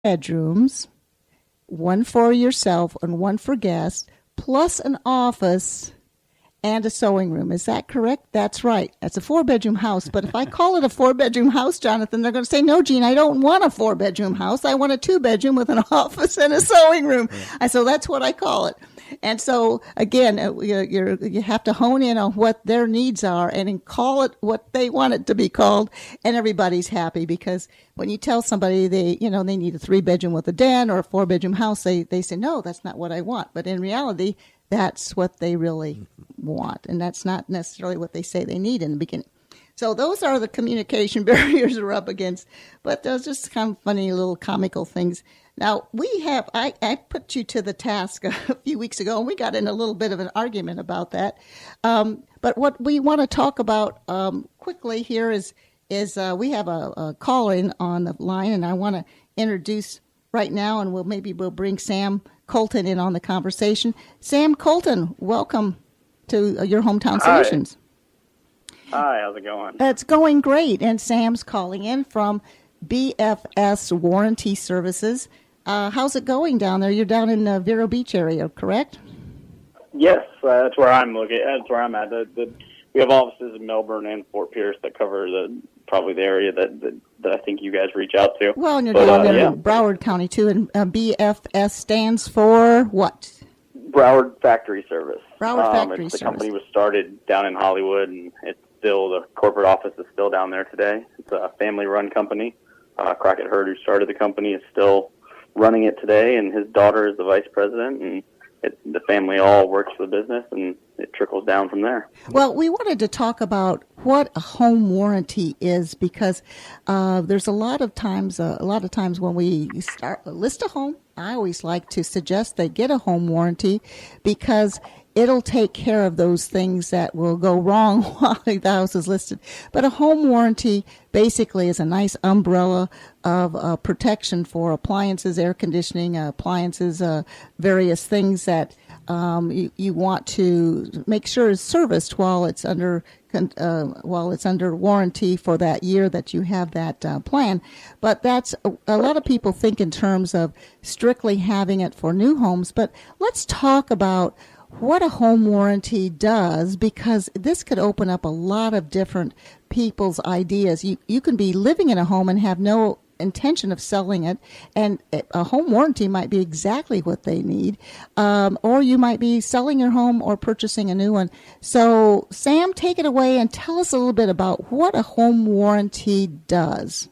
bedrooms, one for yourself and one for guests, plus an office and a sewing room. Is that correct? That's right. That's a 4-bedroom house. But if I call it a 4-bedroom house, Jonathan, they're going to say, no, Jean, I don't want a 4-bedroom house. I want a 2-bedroom with an office and a sewing room. And so that's what I call it. And so, again, you have to hone in on what their needs are and call it what they want it to be called, and everybody's happy, because when you tell somebody they need a 3-bedroom with a den or a 4-bedroom house, they say, no, that's not what I want. But in reality, that's what they really want, and that's not necessarily what they say they need in the beginning. So those are the communication barriers we're up against, but those are just kind of funny little comical things. Now, I put you to the task a few weeks ago, and we got in a little bit of an argument about that. But what we want to talk about quickly here is we have a caller in on the line, and I want to introduce right now, and we'll bring Sam Colton in on the conversation. Sam Colton, welcome to your Hometown Solutions. Hi, how's it going? It's going great, and Sam's calling in from BFS Warranty Services. How's it going down there? You're down in the Vero Beach area, correct? Yes, that's where I'm looking. That's where I'm at. We have offices in Melbourne and Fort Pierce that cover probably the area that I think you guys reach out to. Well, and you're down there in Broward County too, and BFS stands for what? Broward Factory Service. Broward Factory the Service. company was started down in Hollywood, and the corporate office is still down there today. It's a family-run company. Crockett Hurd, who started the company, is still running it today, and his daughter is the vice president, and the family all works for the business, and it trickles down from there. Well, we wanted to talk about what a home warranty is, because there's a lot of times when we list a home, I always like to suggest they get a home warranty, because it'll take care of those things that will go wrong while the house is listed. But a home warranty basically is a nice umbrella of protection for appliances, air conditioning, appliances, various things that you want to make sure is serviced while it's under warranty for that year that you have that plan. But that's a lot of people think in terms of strictly having it for new homes. But let's talk about what a home warranty does, because this could open up a lot of different people's ideas. You can be living in a home and have no intention of selling it, and a home warranty might be exactly what they need, or you might be selling your home or purchasing a new one. So, Sam, take it away and tell us a little bit about what a home warranty does.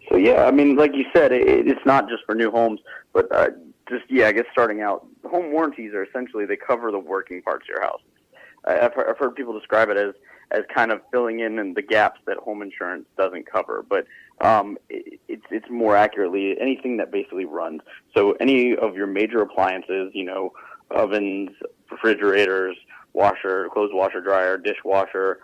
So, yeah, I mean, like you said, it's not just for new homes, but I guess starting out, home warranties are essentially, they cover the working parts of your house. I've heard people describe it as kind of filling in the gaps that home insurance doesn't cover, but it's more accurately anything that basically runs. So any of your major appliances, ovens, refrigerators, clothes washer, dryer, dishwasher,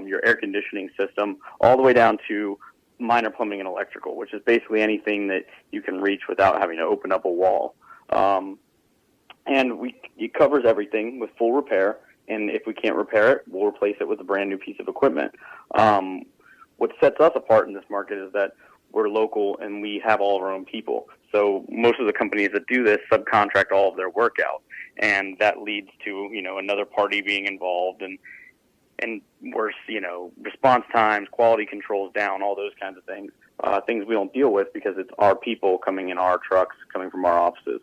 your air conditioning system, all the way down to minor plumbing and electrical, which is basically anything that you can reach without having to open up a wall. And it covers everything with full repair, and if we can't repair it, we'll replace it with a brand new piece of equipment. What sets us apart in this market is that we're local and we have all of our own people. So most of the companies that do this subcontract all of their work out, and that leads to another party being involved, and worse, response times, quality controls down, all those kinds of things. Things we don't deal with because it's our people coming in our trucks, coming from our offices.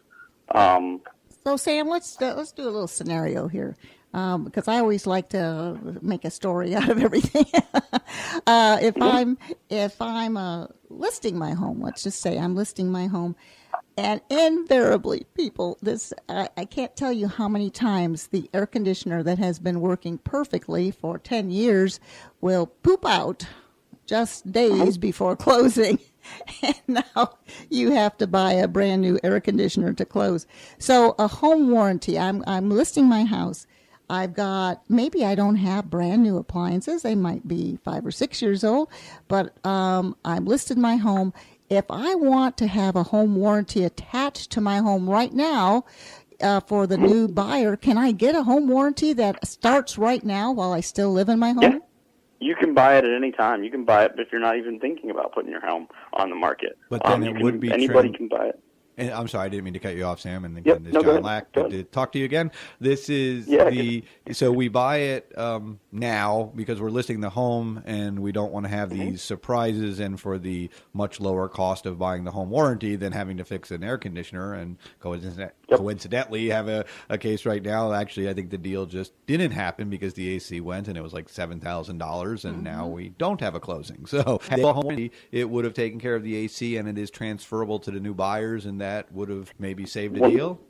So, Sam, let's do a little scenario here, because I always like to make a story out of everything. If I'm listing my home, let's just say I'm listing my home, and invariably, people, I can't tell you how many times the air conditioner that has been working perfectly for 10 years will poop out just days before closing. And now you have to buy a brand new air conditioner to close. So a home warranty, I'm listing my house. Maybe I don't have brand new appliances. They might be 5 or 6 years old, but I've listed my home. If I want to have a home warranty attached to my home right now for the new buyer, can I get a home warranty that starts right now while I still live in my home? Yeah. You can buy it at any time. You can buy it if you're not even thinking about putting your home on the market. But then it would be anybody can buy it. And I'm sorry, I didn't mean to cut you off, Sam. And Yep. again, this No, is go John ahead. Lack. Go Good ahead. to talk to you again. This is so we buy it now because we're listing the home and we don't want to have these surprises, and for the much lower cost of buying the home warranty than having to fix an air conditioner. And coincidentally, have a case right now. Actually, I think the deal just didn't happen because the AC went and it was like $7,000, and now we don't have a closing. So the home warranty, it would have taken care of the AC, and it is transferable to the new buyers, and that would have maybe saved a deal?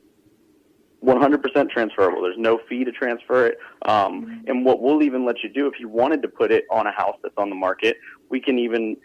100% transferable. There's no fee to transfer it. And what we'll even let you do, if you wanted to put it on a house that's on the market, we can even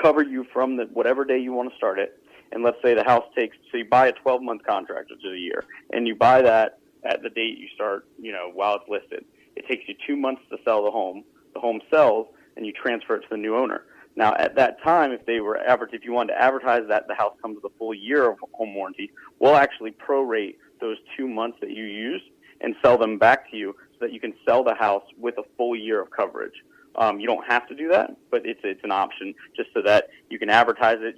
cover you from whatever day you want to start it. And let's say the house so you buy a 12-month contract, which is a year, and you buy that at the date you start, while it's listed. It takes you 2 months to sell the home. The home sells, and you transfer it to the new owner. Now, at that time, if you wanted to advertise that the house comes with a full year of home warranty, we'll actually prorate those 2 months that you use and sell them back to you so that you can sell the house with a full year of coverage. You don't have to do that, but it's an option just so that you can advertise it.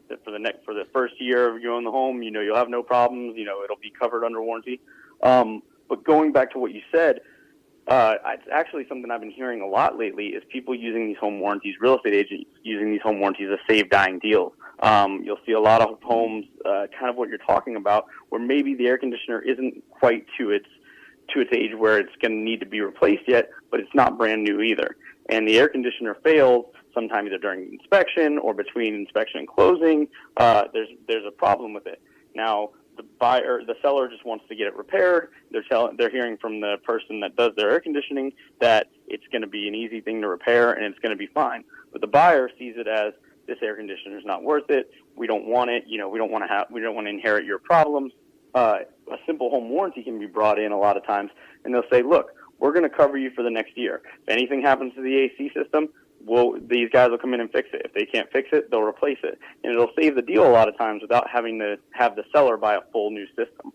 That for the first year you own the home, you'll have no problems. It'll be covered under warranty. But going back to what you said. It's actually something I've been hearing a lot lately is people using these home warranties, real estate agents using these home warranties as save dying deals. You'll see a lot of homes, kind of what you're talking about, where maybe the air conditioner isn't quite to its age where it's going to need to be replaced yet, but it's not brand new either. And the air conditioner fails sometime either during inspection or between inspection and closing. There's a problem with it. Now, the seller just wants to get it repaired. They're hearing from the person that does their air conditioning that it's going to be an easy thing to repair and it's going to be fine. But the buyer sees it as, this air conditioner is not worth it. We don't want it. We don't want to inherit your problems. A simple home warranty can be brought in a lot of times, and they'll say, look, we're going to cover you for the next year. If anything happens to the AC system, these guys will come in and fix it. If they can't fix it, they'll replace it. And it'll save the deal a lot of times without having to have the seller buy a full new system.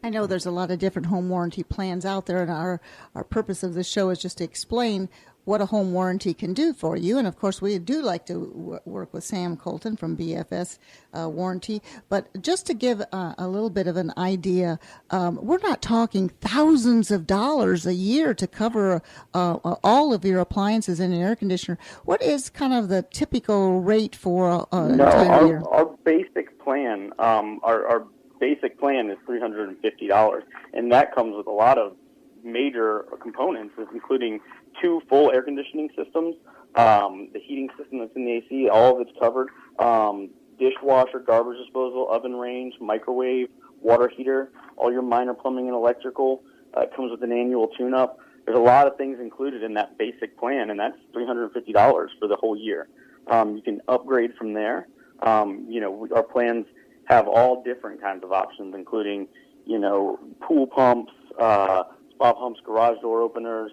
I know there's a lot of different home warranty plans out there, and our purpose of this show is just to explain what a home warranty can do for you. And, of course, we do like to work with Sam Colton from BFS Warranty. But just to give a little bit of an idea, we're not talking thousands of dollars a year to cover all of your appliances in an air conditioner. What is kind of the typical rate for an entire year? Our basic plan, our basic plan is $350, and that comes with a lot of major components, including 2 full air conditioning systems, the heating system that's in the AC, all of it's covered, dishwasher, garbage disposal, oven range, microwave, water heater, all your minor plumbing and electrical. It comes with an annual tune-up. There's a lot of things included in that basic plan, and that's $350 for the whole year. You can upgrade from there. Our plans have all different kinds of options, including, pool pumps, spa pumps, garage door openers,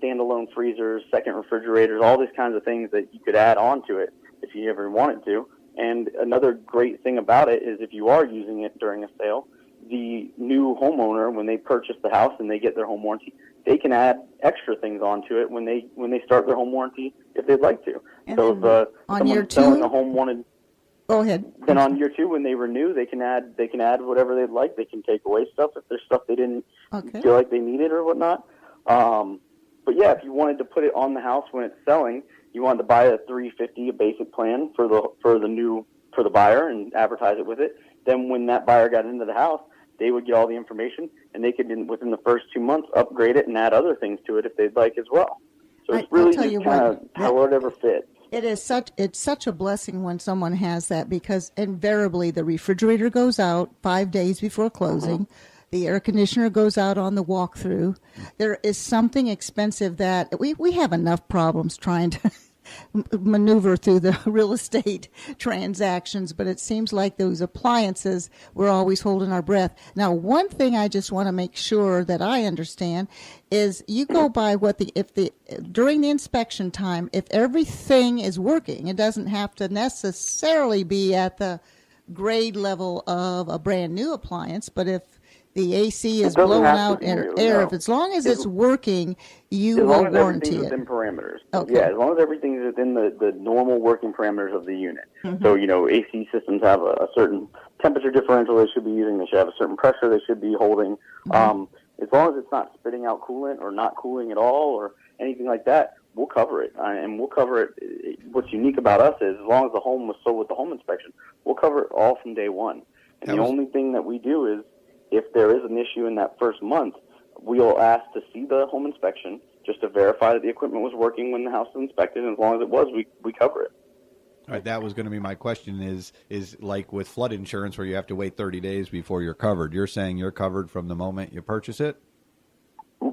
standalone freezers, second refrigerators, all these kinds of things that you could add on to it if you ever wanted to. And another great thing about it is if you are using it during a sale, the new homeowner, when they purchase the house and they get their home warranty, they can add extra things onto it when they start their home warranty if they'd like to. And so if on year someone's selling two, a home wanted, go ahead. then on year 2 when they renew, they can add whatever they'd like. They can take away stuff if there's stuff they didn't feel like they needed or whatnot. But yeah, if you wanted to put it on the house when it's selling, you wanted to buy a $350 a basic plan for the buyer and advertise it with it. Then when that buyer got into the house, they would get all the information, and they could, within the first 2 months, upgrade it and add other things to it if they'd like as well. So it's really just kind of however fits. It's such a blessing when someone has that, because invariably the refrigerator goes out 5 days before closing. The air conditioner goes out on the walkthrough. There is something expensive that we have enough problems trying to maneuver through the real estate transactions, but it seems like those appliances, we're always holding our breath. Now, one thing I just want to make sure that I understand is you go by during the inspection time, if everything is working, it doesn't have to necessarily be at the grade level of a brand new appliance, but if the AC is It doesn't blowing have to out be air. new, Air. no. If as long as it's working, you As will long as warranty everything's it. within parameters. Okay. Yeah, as long as everything's within the normal working parameters of the unit. Mm-hmm. So, AC systems have a certain temperature differential they should be using. They should have a certain pressure they should be holding. Mm-hmm. As long as it's not spitting out coolant or not cooling at all or anything like that, we'll cover it. And we'll cover it. What's unique about us is as long as the home was sold with the home inspection, we'll cover it all from day one. And the only thing that we do is if there is an issue in that first month, we'll ask to see the home inspection just to verify that the equipment was working when the house was inspected. And as long as it was, we cover it. All right, that was going to be my question is like with flood insurance where you have to wait 30 days before you're covered. You're saying you're covered from the moment you purchase it?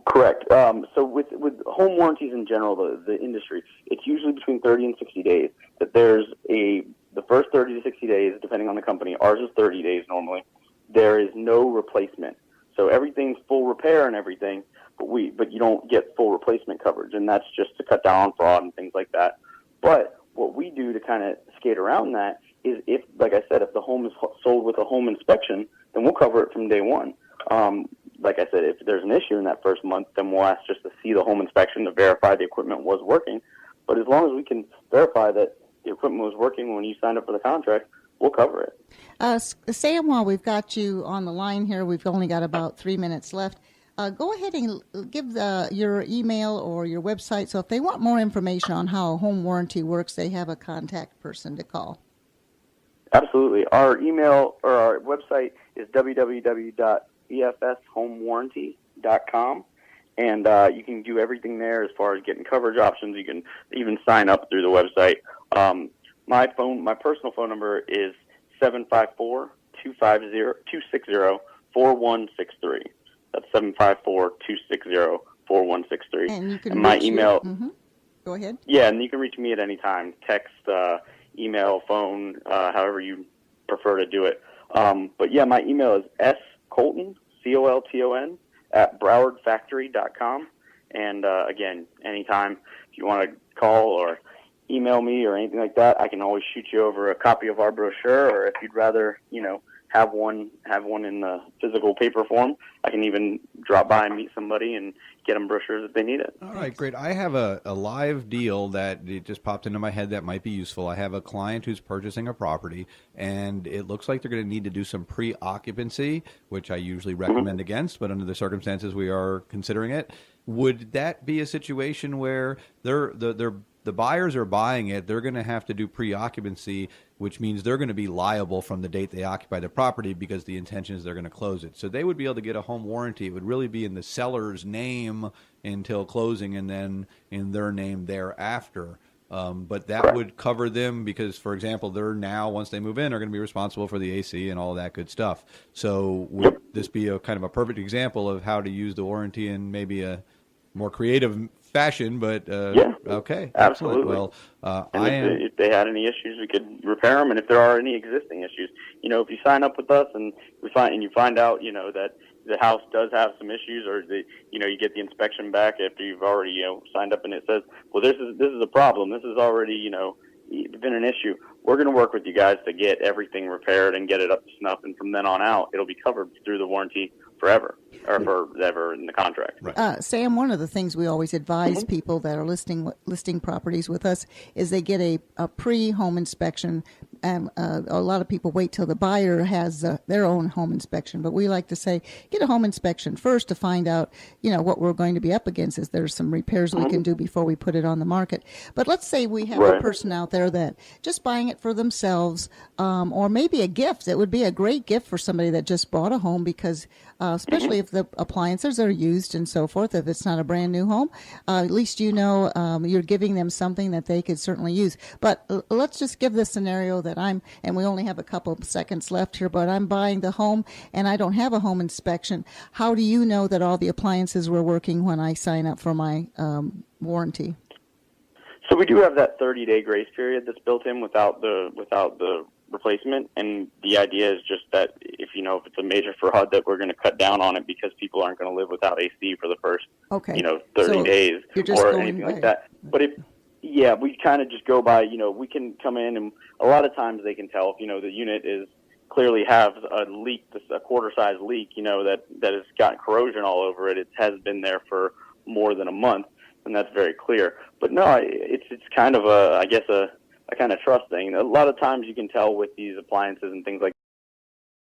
Correct. So with home warranties in general, the industry, it's usually between 30 and 60 days that there's the first 30 to 60 days, depending on the company. Ours is 30 days normally. There is no replacement. So everything's full repair and everything, but you don't get full replacement coverage, and that's just to cut down on fraud and things like that. But what we do to kind of skate around that is if, like I said, if the home is sold with a home inspection, then we'll cover it from day one. Like I said, if there's an issue in that first month, then we'll ask just to see the home inspection to verify the equipment was working. But as long as we can verify that the equipment was working when you signed up for the contract, we'll cover it. Sam, while we've got you on the line here, we've only got about 3 minutes left. Go ahead and give your email or your website, so if they want more information on how a home warranty works, they have a contact person to call. Absolutely. Our email or our website is www.efshomewarranty.com, and you can do everything there as far as getting coverage options. You can even sign up through the website. My personal phone number is 754-260-4163. That's 754-260-4163. And you can my email. Mm-hmm. Go ahead. Yeah, and you can reach me at any time. Text, email, phone, however you prefer to do it. But yeah, my email is scolton, Colton, at browardfactory.com. And again, anytime if you want to call or email me or anything like that, I can always shoot you over a copy of our brochure, or if you'd rather, have one in the physical paper form, I can even drop by and meet somebody and get them brochures if they need it. All right, great. I have a live deal that it just popped into my head that might be useful. I have a client who's purchasing a property, and it looks like they're going to need to do some pre-occupancy, which I usually recommend against, but under the circumstances we are considering it. Would that be a situation where the buyers are buying it, they're going to have to do pre-occupancy, which means they're going to be liable from the date they occupy the property because the intention is they're going to close it. So they would be able to get a home warranty. It would really be in the seller's name until closing and then in their name thereafter. But that would cover them because, for example, they're now, once they move in, are going to be responsible for the AC and all that good stuff. So would this be a kind of a perfect example of how to use the warranty in maybe a more creative fashion, but okay, absolutely. Well, if they had any issues, we could repair them, and if there are any existing issues, if you sign up with us and you find out, that the house does have some issues, or you get the inspection back after you've already signed up, and it says, well, this is a problem. This is already been an issue. We're going to work with you guys to get everything repaired and get it up to snuff, and from then on out, it'll be covered through the warranty forever, or forever in the contract. Right. Sam, one of the things we always advise people that are listing properties with us is they get a pre-home inspection. A lot of people wait till the buyer has their own home inspection, but we like to say get a home inspection first to find out, what we're going to be up against. Is there some repairs we can do before we put it on the market? But let's say we have a person out there that just buying it for themselves, or maybe a gift. It would be a great gift for somebody that just bought a home because especially if the appliances are used and so forth, if it's not a brand new home, at least you're giving them something that they could certainly use. But let's just give this scenario that and we only have a couple of seconds left here, but I'm buying the home and I don't have a home inspection. How do you know that all the appliances were working when I sign up for my warranty? So we do have that 30-day grace period that's built in without the replacement, and the idea is just that if it's a major fraud, that we're going to cut down on it because people aren't going to live without AC for the first 30 days or anything like that. But we kind of just go by, we can come in, and a lot of times they can tell if the unit is clearly have a leak, a quarter-size leak, that has got corrosion all over it. It has been there for more than a month, and that's very clear. But no, it's kind of a kind of trust thing. A lot of times you can tell with these appliances and things like